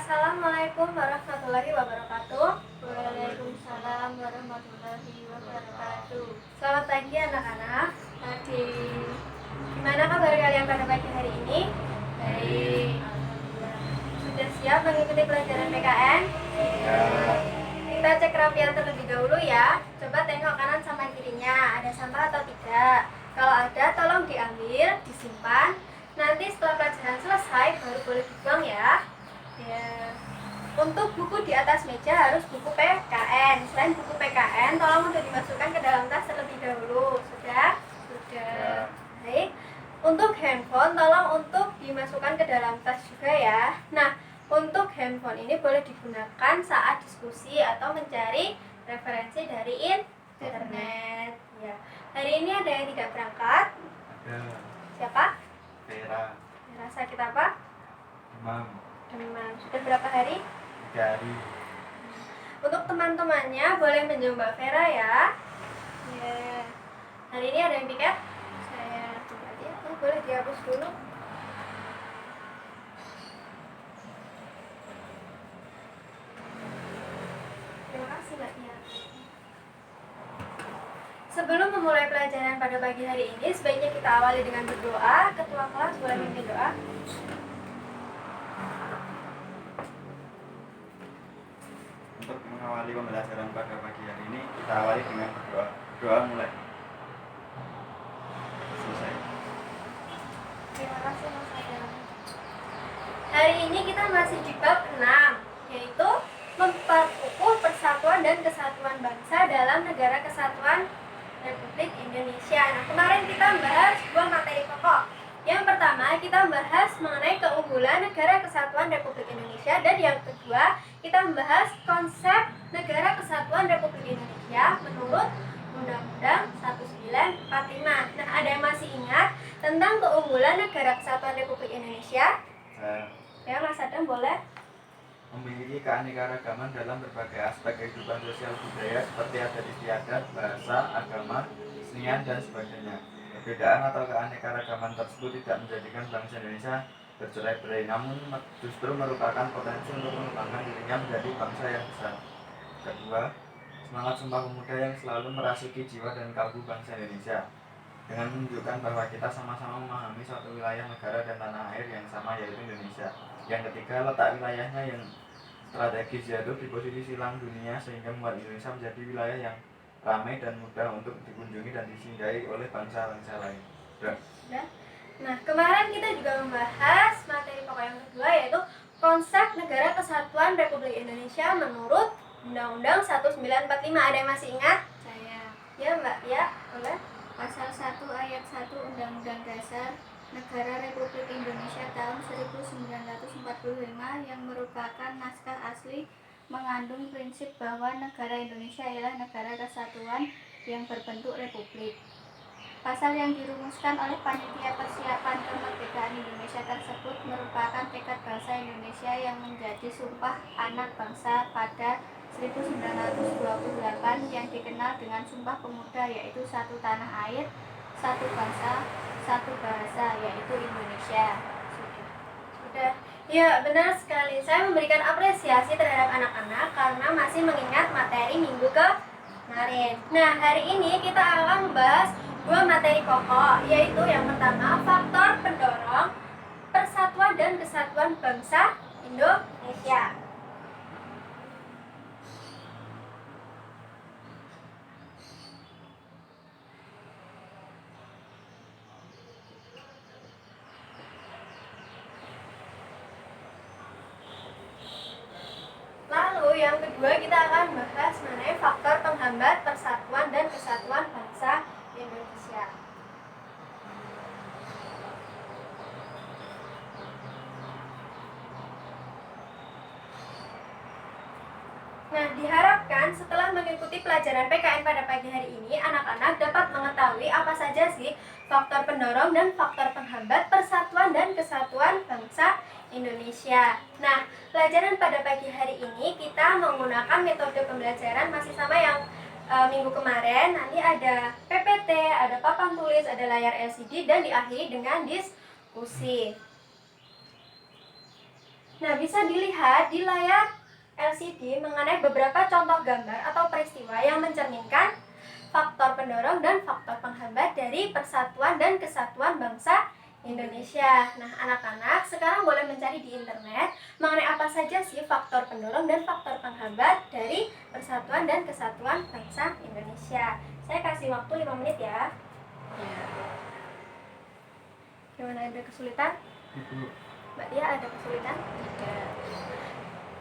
Assalamualaikum warahmatullahi wabarakatuh. Waalaikumsalam warahmatullahi wabarakatuh. Selamat pagi anak-anak. Gimana kabar kalian pada pagi hari ini? Baik. Sudah siap mengikuti pelajaran PKN? Ya. Kita cek kerapian terlebih dahulu ya. Coba tengok kanan sama kirinya, ada sampah atau tidak. Kalau ada, tolong diambil, disimpan. Nanti setelah pelajaran selesai baru boleh dibuang ya. Ya. Untuk buku di atas meja harus buku PKN. Selain buku PKN, tolong untuk dimasukkan ke dalam tas terlebih dahulu. Sudah? Sudah. Baik. Untuk handphone, tolong untuk dimasukkan ke dalam tas juga ya. Nah, untuk handphone ini boleh digunakan saat diskusi atau mencari referensi dari internet. Ya. Hari ini ada yang tidak berangkat? Ada. Siapa? Vera. Vera sakit apa? Demam. Demam. Sudah berapa hari? 3 hari. Untuk teman-temannya boleh mencoba Vera ya. Ya. Hari ini ada yang piket? Saya coba ya. Boleh dihapus dulu. Terima kasih Mbak Tia. Sebelum memulai pelajaran pada pagi hari ini, sebaiknya kita awali dengan berdoa. Ketua kelas boleh memimpin doa. Untuk mengawali pembelajaran pada pagi hari ini, kita awali dengan berdoa. Doa mulai. Selesai. Terima kasih Mas Adam. Hari ini kita masih di bab 6, yaitu memperkukuh persatuan dan kesatuan bangsa dalam Negara Kesatuan Republik Indonesia. Nah, kemarin kita membahas dua materi pokok. Yang pertama, kita membahas mengenai keunggulan Negara Kesatuan Republik Indonesia, dan yang kedua, kita membahas konsep Negara Kesatuan Republik Indonesia menurut Undang-Undang 1945. Nah, ada yang masih ingat tentang keunggulan Negara Kesatuan Republik Indonesia? Ya, Mas Adam boleh. Memiliki keanekaragaman dalam berbagai aspek kehidupan sosial budaya seperti adat istiadat, bahasa, agama, kesenian, dan sebagainya. Perbedaan atau keanekaragaman tersebut tidak menjadikan bangsa Indonesia bercerai-berai, namun justru merupakan potensi untuk mengembangkan dirinya menjadi bangsa yang besar. Kedua, semangat Sumpah Pemuda yang selalu merasuki jiwa dan kalbu bangsa Indonesia dengan menunjukkan bahwa kita sama-sama memahami suatu wilayah negara dan tanah air yang sama, yaitu Indonesia. Yang ketiga, letak wilayahnya yang strategis yaitu di posisi silang dunia sehingga membuat Indonesia menjadi wilayah yang ramai dan mudah untuk dikunjungi dan disinggahi oleh bangsa-bangsa lain. Nah, kemarin kita juga membahas materi pokok yang kedua, yaitu konsep Negara Kesatuan Republik Indonesia menurut Undang-Undang 1945. Ada yang masih ingat? Saya. Ya, Mbak. Ya, boleh. Pasal 1 ayat 1 Undang-Undang Dasar Negara Republik Indonesia tahun 1945 yang merupakan naskah asli mengandung prinsip bahwa negara Indonesia ialah negara kesatuan yang berbentuk republik. Pasal yang dirumuskan oleh Panitia Persiapan Kemerdekaan Indonesia tersebut merupakan tekad bangsa Indonesia yang menjadi sumpah anak bangsa pada 1928 yang dikenal dengan Sumpah Pemuda, yaitu satu tanah air, satu bangsa, satu bahasa, yaitu Indonesia. Sudah. Ya, benar sekali. Saya memberikan apresiasi terhadap anak-anak karena masih mengingat materi minggu kemarin. Nah, hari ini kita akan membahas dua materi pokok, yaitu yang pertama, faktor pendorong persatuan dan kesatuan bangsa Indonesia. Lalu yang kedua kita akan bahas mengenai faktor penghambat persatuan dan kesatuan bangsa Indonesia. Nah, diharapkan setelah mengikuti pelajaran PKN pada pagi hari ini, anak-anak dapat mengetahui apa saja sih faktor pendorong dan faktor penghambat persatuan dan kesatuan bangsa Indonesia. Nah, pelajaran pada pagi hari ini kita menggunakan metode pembelajaran masih sama yang minggu kemarin. Nanti ada PPT, ada papan tulis, ada layar LCD, dan diakhiri dengan diskusi. Nah, bisa dilihat di layar LCD mengenai beberapa contoh gambar atau peristiwa yang mencerminkan faktor pendorong dan faktor penghambat dari persatuan dan kesatuan bangsa Indonesia. Nah, anak-anak sekarang boleh mencari di internet mengenai apa saja sih faktor pendorong dan faktor penghambat dari persatuan dan kesatuan bangsa Indonesia. Saya kasih waktu 5 menit ya. Gimana, ada kesulitan? Mbak Tia, ada kesulitan? Tidak.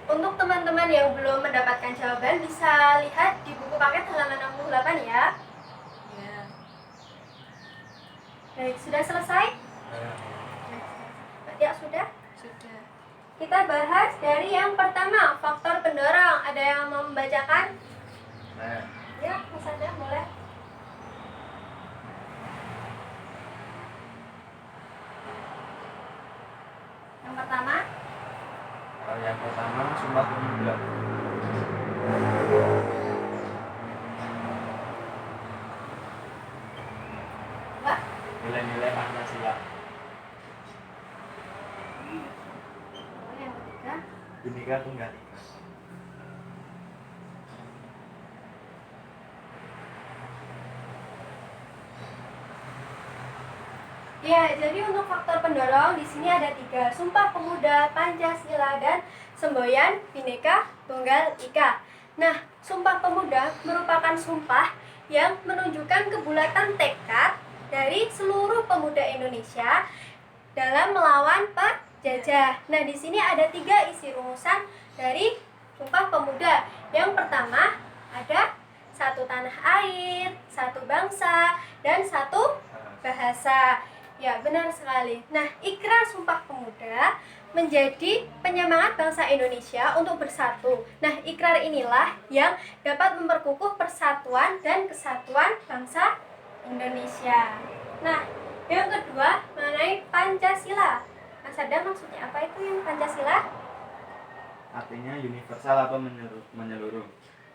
Untuk teman-teman yang belum mendapatkan jawaban bisa lihat di buku paket halaman 68 ya. Ya. Baik, sudah selesai? Mbak Tia sudah? Sudah. Kita bahas dari yang pertama, faktor pendorong. Ada yang mau membacakan? Saya. Ya, Mas Adam boleh. Yang pertama, Yang pertama Sumpah Pemuda. Mbak. Nilai-nilai Pancasila. Yang ketiga, Bhinneka Tunggal Ika. ya, jadi untuk faktor pendorong di sini ada 3, Sumpah Pemuda, Pancasila, dan semboyan Bhinneka Tunggal Ika. Nah, Sumpah Pemuda merupakan sumpah yang menunjukkan kebulatan tekad dari seluruh pemuda Indonesia dalam melawan penjajah. Nah, di sini ada 3 isi rumusan dari Sumpah Pemuda. Yang pertama ada 1 tanah air, 1 bangsa, dan 1 bahasa. Ya, benar sekali. Nah, ikrar Sumpah Pemuda menjadi penyemangat bangsa Indonesia untuk bersatu. Nah, ikrar inilah yang dapat memperkukuh persatuan dan kesatuan bangsa Indonesia. Nah, yang kedua mengenai Pancasila. Mas Adam, maksudnya apa itu yang Pancasila? Artinya universal atau menyeluruh,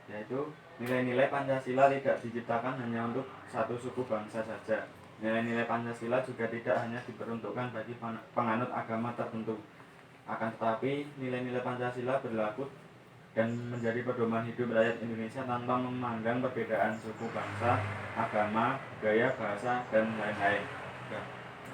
yaitu nilai-nilai Pancasila tidak diciptakan hanya untuk satu suku bangsa saja. Nilai-nilai Pancasila juga tidak hanya diperuntukkan bagi penganut agama tertentu. Akan tetapi, nilai-nilai Pancasila berlaku dan menjadi pedoman hidup rakyat Indonesia tanpa memandang perbedaan suku, bangsa, agama, budaya, bahasa, dan lain-lain.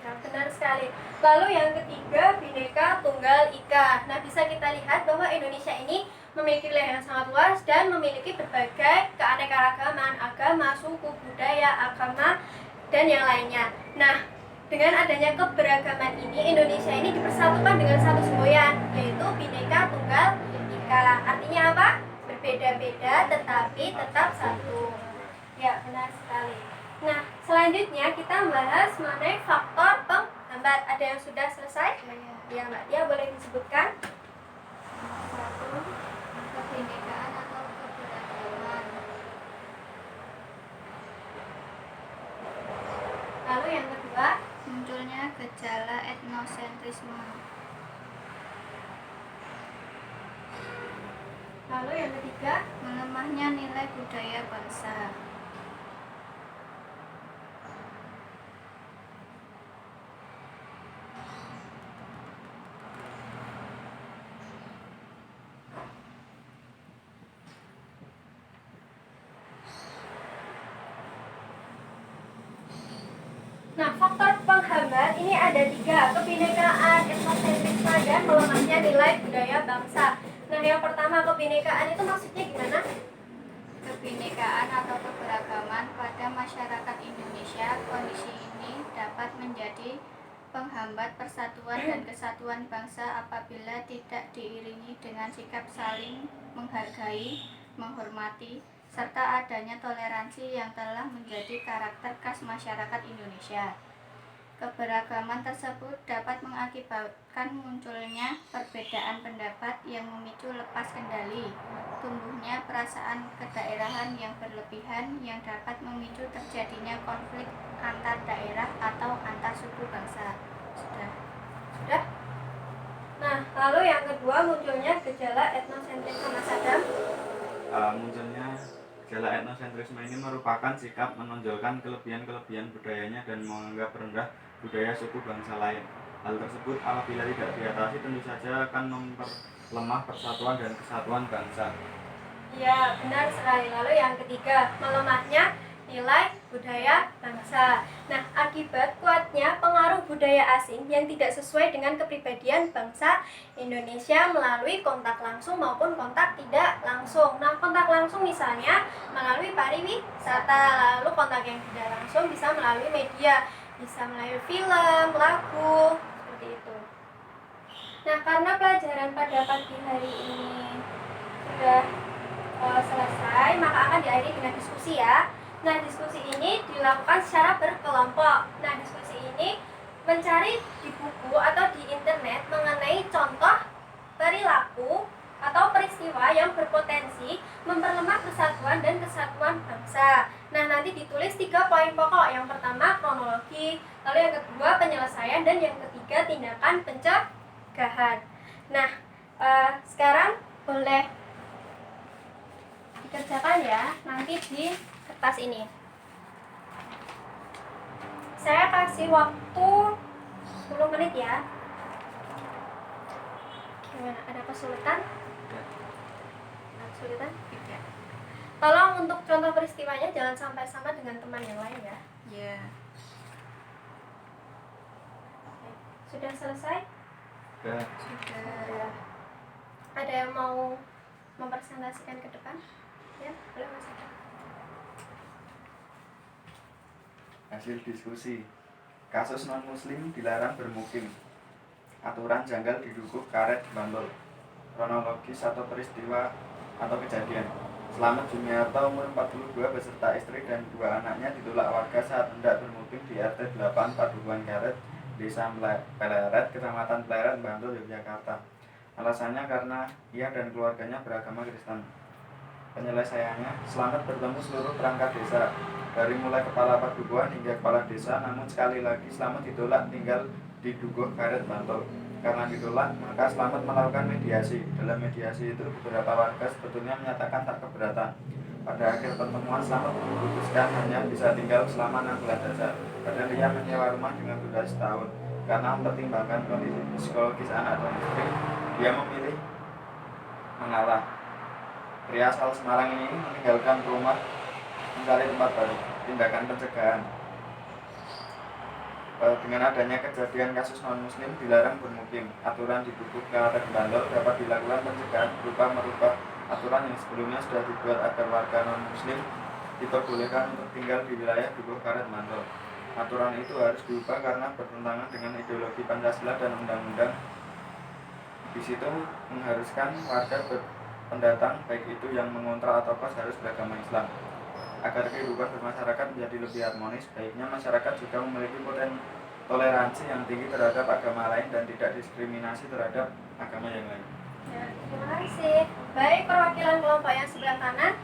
Nah, benar sekali. Lalu yang ketiga, Bhinneka Tunggal Ika. Nah, bisa kita lihat bahwa Indonesia ini memiliki wilayah yang sangat luas dan memiliki berbagai keanekaragaman agama, suku, budaya, agama, dan yang lainnya. Nah, dengan adanya keberagaman ini, Indonesia ini dipersatukan dengan satu semboyan, yaitu Bhinneka Tunggal Ika. Artinya apa? Berbeda-beda tetapi tetap satu. Ya, benar sekali. Nah, selanjutnya kita bahas mengenai faktor penghambat. Ada yang sudah selesai? Ya, Mbak Tia, boleh disebutkan? 1. Kebinekaan atau keberagaman. Lalu yang kedua, Munculnya gejala etnosentrisme. lalu yang ketiga, Melemahnya nilai budaya bangsa. nah, faktor penghambat ini ada 3, kebinekaan, etnosentrisme, dan melemahnya nilai budaya bangsa. Nah, yang pertama, kebinekaan itu maksudnya gimana? Kebinekaan atau keberagaman pada masyarakat Indonesia. Kondisi ini dapat menjadi penghambat persatuan dan kesatuan bangsa apabila tidak diiringi dengan sikap saling menghargai, menghormati, serta adanya toleransi yang telah menjadi karakter khas masyarakat Indonesia. Keberagaman tersebut dapat mengakibatkan munculnya perbedaan pendapat yang memicu lepas kendali, tumbuhnya perasaan kedaerahan yang berlebihan yang dapat memicu terjadinya konflik antar daerah atau antar suku bangsa. Sudah? Nah, lalu yang kedua, munculnya gejala etnosentrisme. Mas Adam? Munculnya gejala etnosentrisme ini merupakan sikap menonjolkan kelebihan-kelebihan budayanya dan menganggap rendah budaya suku bangsa lain. Hal tersebut apabila tidak diatasi tentu saja akan memperlemah persatuan dan kesatuan bangsa. Ya, benar sekali. Lalu yang ketiga, melemahnya nilai budaya bangsa. Nah, akibat kuatnya pengaruh budaya asing yang tidak sesuai dengan kepribadian bangsa Indonesia melalui kontak langsung maupun kontak tidak langsung. Nah, kontak langsung misalnya melalui pariwisata, lalu kontak yang tidak langsung bisa melalui media, bisa melalui film, lagu, seperti itu. Nah, karena pelajaran pada pagi hari ini sudah selesai, maka akan diakhiri dengan diskusi ya. Nah, diskusi ini dilakukan secara berkelompok. Nah, diskusi ini mencari di buku atau di internet mengenai contoh perilaku atau peristiwa yang berpotensi memperlemah persatuan dan kesatuan bangsa. Nah, nanti ditulis 3 poin pokok. Yang pertama kronologi, lalu yang kedua penyelesaian, dan yang ketiga tindakan pencegahan. Nah, sekarang boleh dikerjakan ya, nanti di kertas ini. Saya kasih waktu 10 menit ya. Gimana, ada kesulitan? Ada kesulitan? Tidak. Tolong untuk contoh peristiwanya jangan sampai sama dengan teman yang lain ya. Ya. Oke. Sudah selesai? Dan Sudah. Ada yang mau mempresentasikan ke depan? Ya, boleh Mas. hasil diskusi. Kasus non-muslim dilarang bermukim. Aturan janggal didukung karet Bantul. Kronologis atau peristiwa atau kejadian. Slamet Jumiarto umur 42 beserta istri dan 2 anaknya ditolak warga saat hendak bermukim di RT 8 Padukuhan Karet, Desa Pleret, Kecamatan Pleret, Bantul, Yogyakarta. Alasannya karena ia dan keluarganya beragama Kristen. Penyelesaiannya, Slamet bertemu seluruh perangkat desa, dari mulai kepala padukuhan hingga kepala desa, namun sekali lagi Slamet ditolak tinggal di Dukuh Karet, Bantul. Karena ditolak, maka Slamet melakukan mediasi. Dalam mediasi itu, beberapa warga sebetulnya menyatakan tak keberatan. Pada akhir pertemuan, Slamet memutuskan hanya bisa tinggal selama 6 bulan saja. Padahal ia menyewa rumah dengan durasi setahun. Karena mempertimbangkan kondisi psikologis anak dan istri, dia memilih mengalah. Pria asal Semarang ini meninggalkan rumah mencari tempat baru. Tindakan pencegahan. Dengan adanya kejadian kasus non-muslim dilarang bermukim. Aturan di Dukuh Karet Bantul dapat dilakukan pencegahan berupa merubah aturan yang sebelumnya sudah dibuat agar warga non-muslim diperbolehkan untuk tinggal di wilayah Dukuh Karet Bantul. Aturan itu harus diubah karena bertentangan dengan ideologi Pancasila dan undang-undang. Di situ mengharuskan warga pendatang baik itu yang mengontrak atau kos harus beragama Islam. Agar kehidupan bermasyarakat menjadi lebih harmonis, baiknya masyarakat juga memiliki toleransi yang tinggi terhadap agama lain dan tidak diskriminasi terhadap agama yang lain. Ya, terima kasih. Baik, perwakilan kelompok yang sebelah kanan.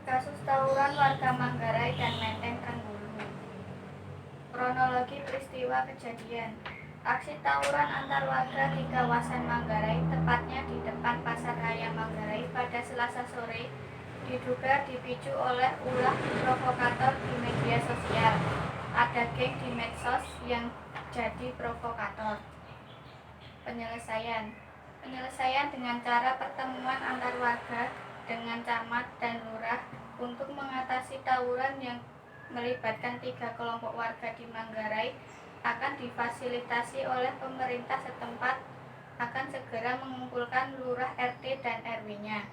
Kasus tawuran warga Manggarai dan Menteng Trenggulu. Kronologi peristiwa kejadian. Aksi tawuran antar warga di kawasan Manggarai, tepatnya di depan Pasar Raya Manggarai pada Selasa sore, diduga dipicu oleh ulah provokator di media sosial. Ada geng di medsos yang jadi provokator. Penyelesaian dengan cara pertemuan antar warga dengan camat dan lurah untuk mengatasi tawuran yang melibatkan 3 kelompok warga di Manggarai akan difasilitasi oleh pemerintah setempat, akan segera mengumpulkan lurah RT dan RW-nya.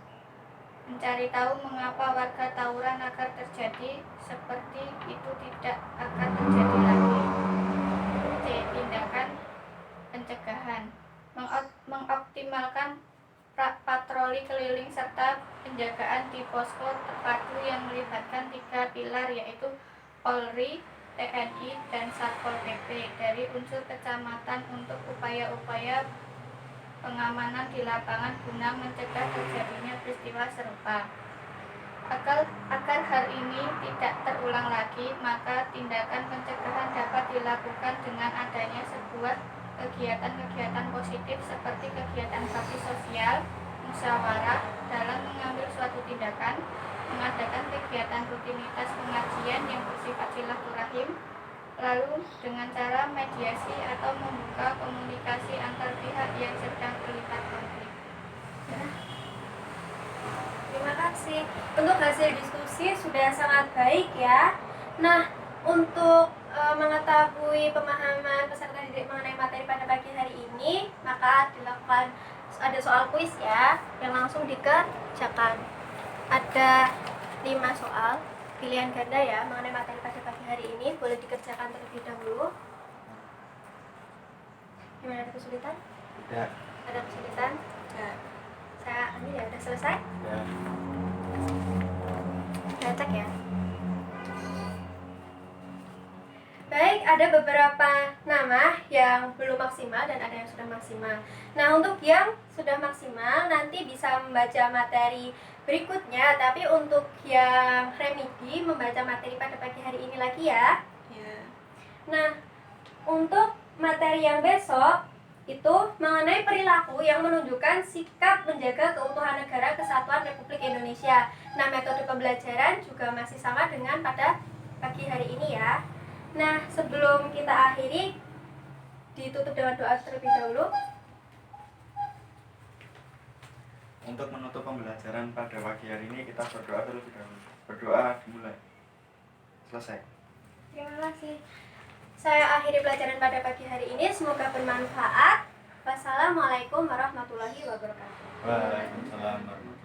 Mencari tahu mengapa warga tawuran agar terjadi seperti itu tidak akan terjadi lagi. C. Tindakan pencegahan. Mengoptimalkan patroli keliling serta penjagaan di posko terpadu yang melibatkan 3 pilar, yaitu Polri, TNI, dan Satpol PP dari unsur kecamatan untuk upaya-upaya pengamanan di lapangan guna mencegah terjadinya peristiwa serupa. Agar hal ini tidak terulang lagi, maka tindakan pencegahan dapat dilakukan dengan adanya sebuah kegiatan-kegiatan positif seperti kegiatan bakti sosial, musyawarah dalam mengambil suatu tindakan, mengadakan kegiatan rutinitas pengajian yang bersifat silaturahim, lalu dengan cara mediasi atau membuka komunikasi antar pihak yang sedang terlibat konflik. Ya. Terima kasih. Untuk hasil diskusi sudah sangat baik ya. Nah, untuk mengetahui pemahaman peserta didik mengenai materi pada pagi hari ini, maka dilakukan ada soal kuis ya, yang langsung dikerjakan. Ada 5 soal pilihan ganda ya mengenai materi pada pagi hari ini, boleh dikerjakan terlebih dahulu. Gimana, ada kesulitan? Tidak. Ada kesulitan? Nah, saya ambil ya, udah selesai? Ya. Kita cek ya. Baik, ada beberapa nama yang belum maksimal dan ada yang sudah maksimal. Nah, untuk yang sudah maksimal nanti bisa membaca materi berikutnya, tapi untuk yang remedi membaca materi pada pagi hari ini lagi ya. Nah, untuk materi yang besok itu mengenai perilaku yang menunjukkan sikap menjaga keutuhan negara kesatuan Republik Indonesia. Nah, metode pembelajaran juga masih sama dengan pada pagi hari ini ya. Nah, sebelum kita akhiri, ditutup dengan doa terlebih dahulu. Untuk menutup pembelajaran pada pagi hari ini kita berdoa terlebih dahulu. Berdoa dimulai. Selesai. Terima kasih. Saya akhiri pelajaran pada pagi hari ini. Semoga bermanfaat. Wassalamualaikum warahmatullahi wabarakatuh. Waalaikumsalam warahmatullahi wabarakatuh.